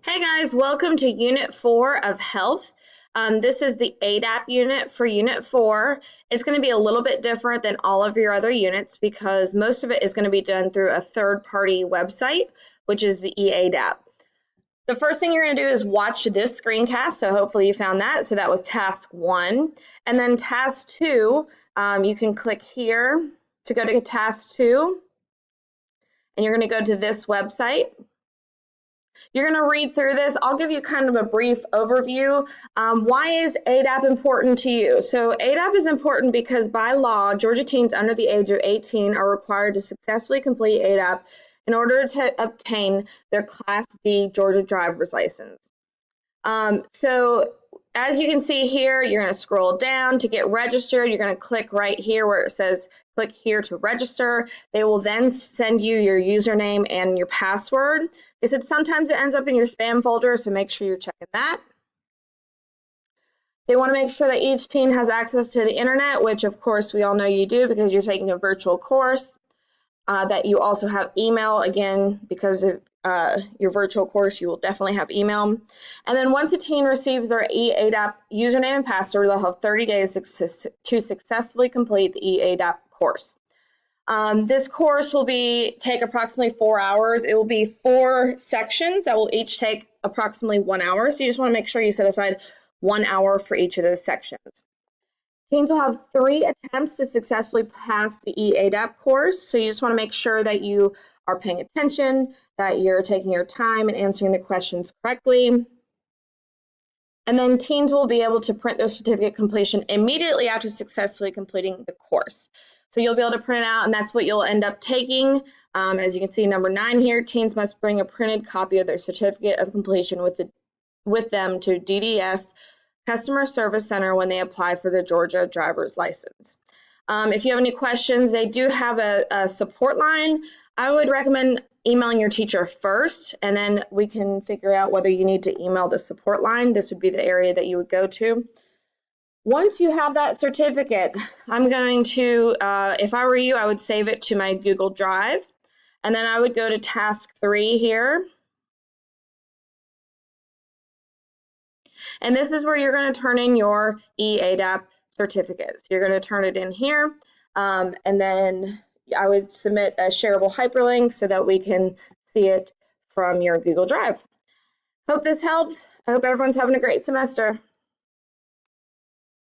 Hey guys, welcome to Unit 4 of Health. This is the eADAP unit for Unit 4. It's going to be a little bit different than all of your other units because most of it is going to be done through a third-party website, which is the eADAP. The first thing you're going to do is watch this screencast, so hopefully you found that. So that was task 1. And then task 2, you can click here to go to task 2, and you're going to go to this website. You're going to read through this. I'll give you kind of a brief overview. Why is eADAP important to you? So eADAP is important because by law, Georgia teens under the age of 18 are required to successfully complete eADAP in order to obtain their Class D Georgia driver's license. So as you can see here, you're going to scroll down to get registered. You're going to click right here where it says click here to register. They will then send you your username and your password. They said sometimes it ends up in your spam folder, so make sure you're checking that. They want to make sure that each teen has access to the internet, which of course we all know you do because you're taking a virtual course. That you also have email, again, because of your virtual course, you will definitely have email. And then once a teen receives their eADAP username and password, they'll have 30 days to successfully complete the eADAP course. This course will take approximately 4 hours. It will be 4 sections that will each take approximately 1 hour. So you just want to make sure you set aside 1 hour for each of those sections. Teens will have 3 attempts to successfully pass the eADAP course. So you just want to make sure that you are paying attention, that you're taking your time and answering the questions correctly. And then teens will be able to print their certificate completion immediately after successfully completing the course. So you'll be able to print it out, and that's what you'll end up taking. As you can see, number 9 here, teens must bring a printed copy of their certificate of completion with them to DDS Customer Service Center when they apply for the Georgia driver's license. If you have any questions, they do have a support line. I would recommend emailing your teacher first, and then we can figure out whether you need to email the support line. This would be the area that you would go to. Once you have that certificate, I'm going to, if I were you, I would save it to my Google Drive, and then I would go to task 3 here. And this is where you're going to turn in your eADAP certificate. So you're going to turn it in here, and then I would submit a shareable hyperlink so that we can see it from your Google Drive. Hope this helps. I hope everyone's having a great semester.